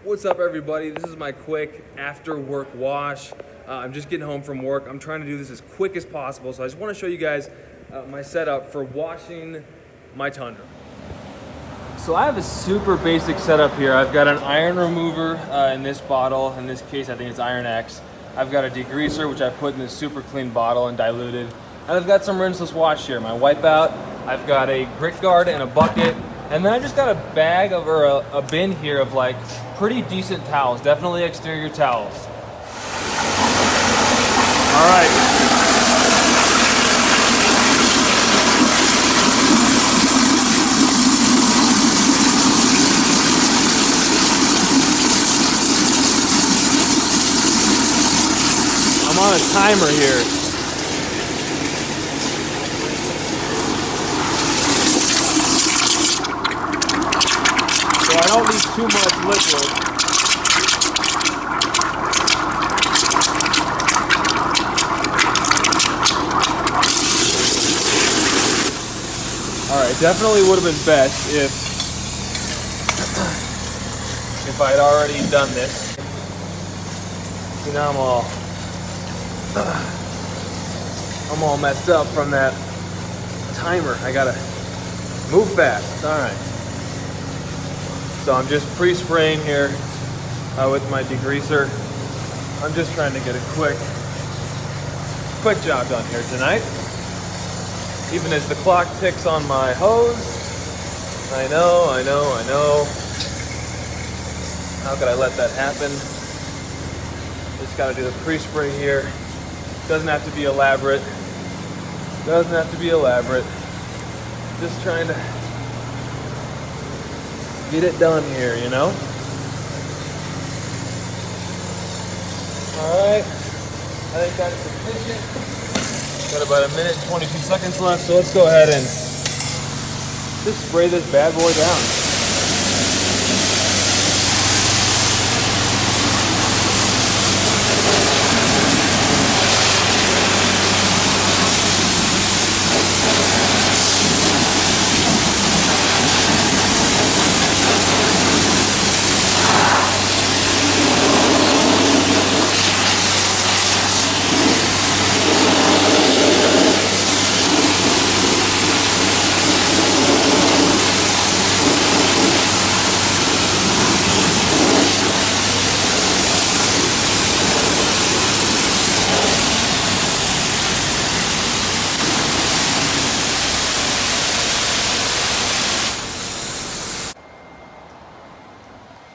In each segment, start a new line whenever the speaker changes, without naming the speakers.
What's up, everybody? This is my quick after work wash. I'm just getting home from work. I'm trying to do this as quick as possible, so I just want to show you guys my setup for washing my Tundra. So I have a super basic setup here. I've got an iron remover in this bottle. In this case, I think it's Iron X. I've got a degreaser, which I put in this super clean bottle and diluted. And I've got some rinseless wash here. My wipeout. I've got a grit guard and a bucket. And then I just got a bag or a bin here of like pretty decent towels, definitely exterior towels. All right. I'm on a timer here. So I don't need too much liquid. All right, definitely would have been best if I had already done this. See, now I'm all messed up from that timer. I gotta move fast. All right. So I'm just pre-spraying here with my degreaser. I'm just trying to get a quick job done here tonight. Even as the clock ticks on my hose. I know. How could I let that happen? Just gotta do the pre-spray here. Doesn't have to be elaborate. Just trying to get it done here, you know? Alright, I think that's sufficient. Got about a minute and 22 seconds left, so let's go ahead and just spray this bad boy down.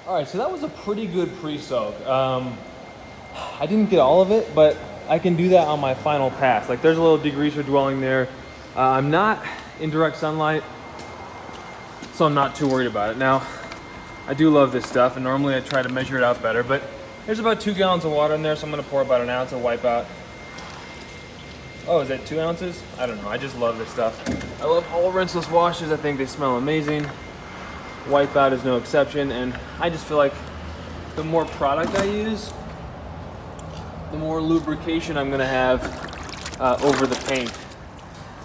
All right, so that was a pretty good pre-soak. I didn't get all of it, but I can do that on my final pass. Like, there's a little degreaser dwelling there. I'm not in direct sunlight, so I'm not too worried about it. Now, I do love this stuff, and normally I try to measure it out better, but there's about 2 gallons of water in there, so I'm gonna pour about an ounce of wipeout. Oh, is that 2 ounces? I don't know, I just love this stuff. I love all rinseless washes. I think they smell amazing. Wipeout is no exception, and I just feel like the more product I use, the more lubrication I'm gonna have over the paint.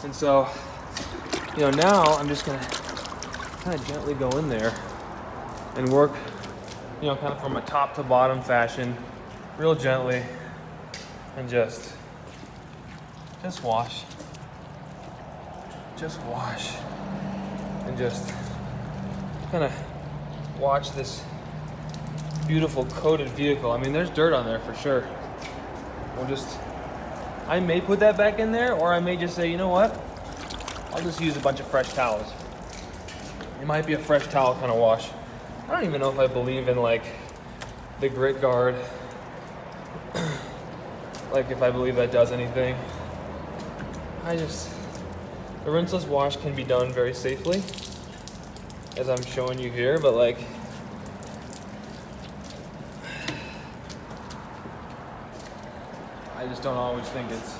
And so, you know, now I'm just gonna kind of gently go in there and work, you know, kind of from a top to bottom fashion, real gently, and just wash, and just kind of watch this beautiful coated vehicle. I mean, there's dirt on there for sure. I may put that back in there, or I may just say, you know what? I'll just use a bunch of fresh towels. It might be a fresh towel kind of wash. I don't even know if I believe in like the grit guard. Like if I believe that does anything. The rinseless wash can be done very safely, as I'm showing you here, but like, I just don't always think it's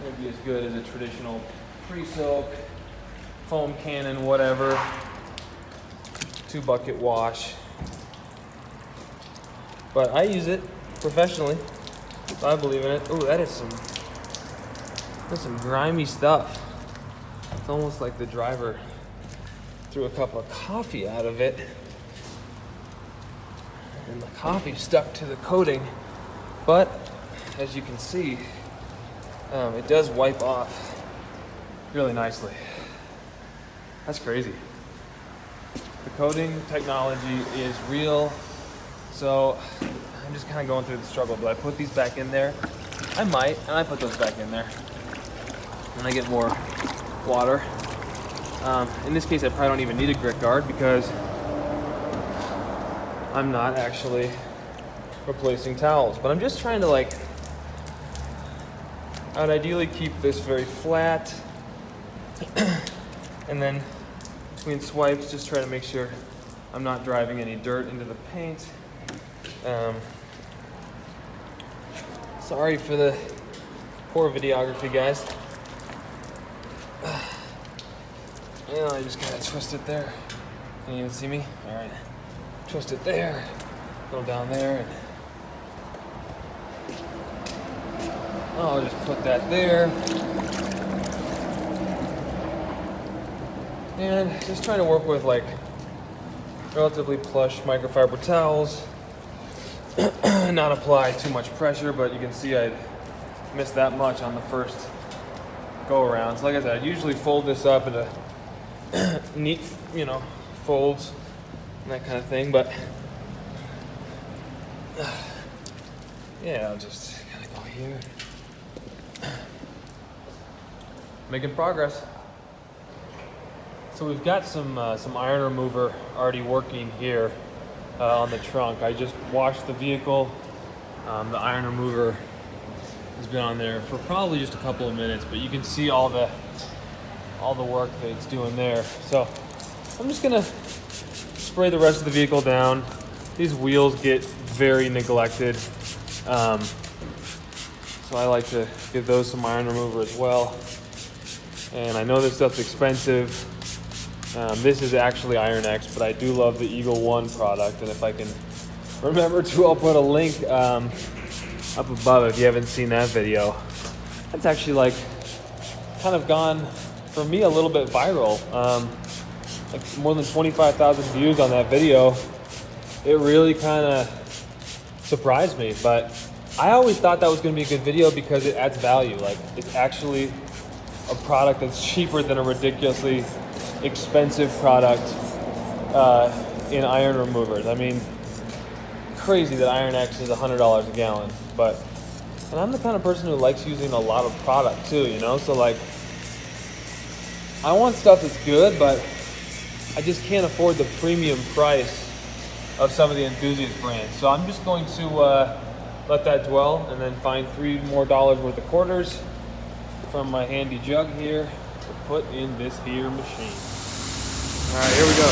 gonna be as good as a traditional pre-soak, foam cannon, whatever, 2-bucket wash. But I use it professionally, so I believe in it. Oh, that's some grimy stuff. It's almost like the driver threw a cup of coffee out of it. and the coffee stuck to the coating, but as you can see, it does wipe off really nicely. That's crazy. The coating technology is real. So I'm just kind of going through the struggle. Do I put these back in there? I might, and I put those back in there. And I get more water. In this case, I probably don't even need a grit guard because I'm not actually replacing towels. But I'm just trying to I would ideally keep this very flat. And then between swipes, just try to make sure I'm not driving any dirt into the paint. Sorry for the poor videography, guys. Yeah, I just gotta twist it there. Can you even see me? All right, twist it there, go down there, and I'll just put that there. And just trying to work with relatively plush microfiber towels. Not apply too much pressure, but you can see I missed that much on the first go around. So like I said, I'd usually fold this up into neat, folds and that kind of thing, but yeah, I'll just kind of go here. Making progress. So we've got some iron remover already working here on the trunk. I just washed the vehicle. The iron remover has been on there for probably just a couple of minutes, but you can see all the work that it's doing there. So I'm just gonna spray the rest of the vehicle down. These wheels get very neglected, so I like to give those some iron remover as well. And I know this stuff's expensive. This is actually Iron X, but I do love the Eagle One product, and if I can remember to, I'll put a link up above if you haven't seen that video. That's actually kind of gone, for me, a little bit viral. More than 25,000 views on that video. It really kind of surprised me, but I always thought that was going to be a good video because it adds value. It's actually a product that's cheaper than a ridiculously expensive product in iron removers. I mean, crazy that Iron X is $100 a gallon, and I'm the kind of person who likes using a lot of product too, so I want stuff that's good, but I just can't afford the premium price of some of the enthusiast brands. So I'm just going to let that dwell and then find $3 more worth of quarters from my handy jug here to put in this here machine. All right, here we go.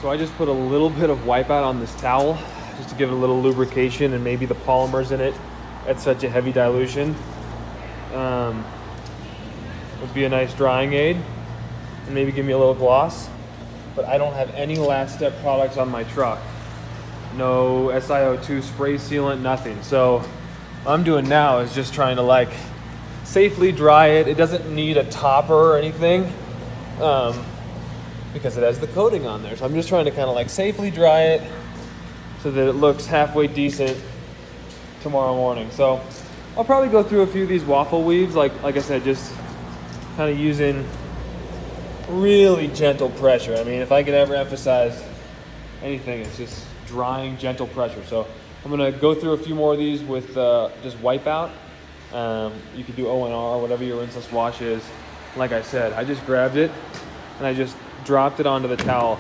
So I just put a little bit of wipeout on this towel just to give it a little lubrication and maybe the polymers in it at such a heavy dilution. would be a nice drying aid and maybe give me a little gloss. But I don't have any last step products on my truck. No SiO2 spray sealant, nothing. So what I'm doing now is just trying to like safely dry it. It doesn't need a topper or anything because it has the coating on there. So I'm just trying to kind of like safely dry it so that it looks halfway decent tomorrow morning. So I'll probably go through a few of these waffle weaves, like I said, just kind of using really gentle pressure. I mean, if I could ever emphasize anything, it's just drying, gentle pressure. So I'm gonna go through a few more of these with just Wipeout. You could do O&R, whatever your rinseless wash is. Like I said, I just grabbed it and I just dropped it onto the towel.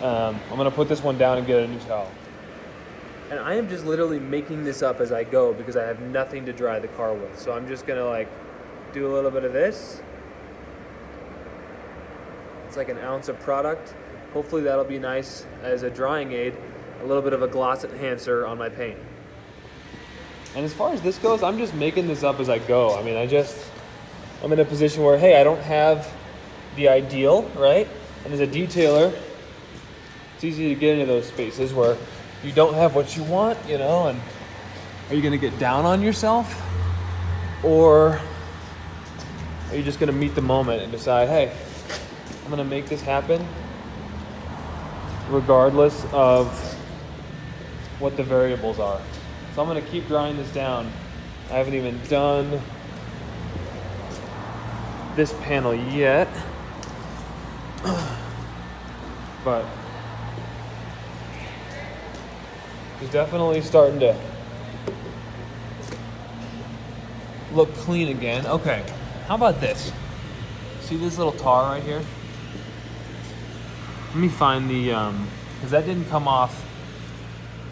I'm gonna put this one down and get a new towel. And I am just literally making this up as I go because I have nothing to dry the car with. So I'm just gonna like do a little bit of this. It's like an ounce of product. Hopefully that'll be nice as a drying aid, a little bit of a gloss enhancer on my paint. And as far as this goes, I'm just making this up as I go. I mean, I'm in a position where, hey, I don't have the ideal, right? And as a detailer, it's easy to get into those spaces where you don't have what you want, you know, and are you gonna get down on yourself? Or are you just gonna meet the moment and decide, hey, I'm gonna make this happen regardless of what the variables are. So I'm gonna keep drying this down. I haven't even done this panel yet, but it's definitely starting to look clean again. Okay, how about this? See this little tar right here? Let me find the, because that didn't come off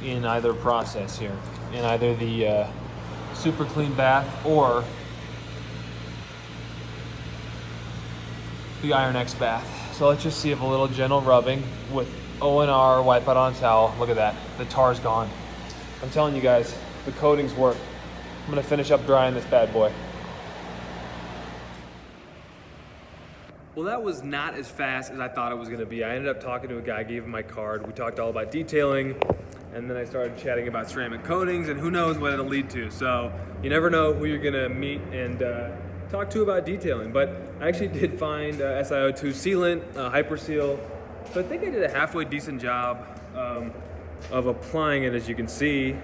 in either process here, in either the super clean bath or the Iron X bath. So let's just see if a little gentle rubbing with O&R, wipe out on a towel. Look at that, the tar's gone. I'm telling you guys, the coatings work. I'm gonna finish up drying this bad boy. Well, that was not as fast as I thought it was gonna be. I ended up talking to a guy, gave him my card. We talked all about detailing, and then I started chatting about ceramic coatings, and who knows what it'll lead to. So you never know who you're gonna meet and talk to about detailing. But I actually did find SiO2 sealant, Hyper Seal. So I think I did a halfway decent job of applying it, as you can see.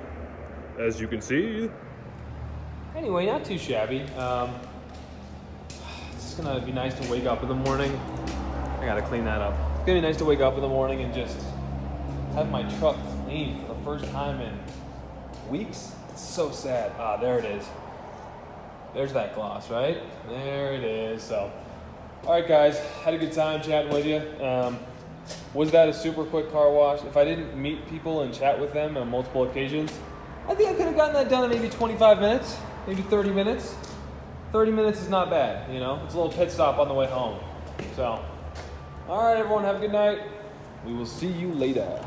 Anyway, not too shabby. It's just gonna be nice to wake up in the morning. I gotta clean that up. It's gonna be nice to wake up in the morning and just have my truck clean for the first time in weeks. It's so sad. Ah, there it is. There's that gloss, right? There it is. So, all right, guys, had a good time chatting with you. Was that a super quick car wash? If I didn't meet people and chat with them on multiple occasions, I think I could have gotten that done in maybe 25 minutes, maybe 30 minutes. 30 minutes is not bad, you know? It's a little pit stop on the way home. So, all right, everyone, have a good night. We will see you later.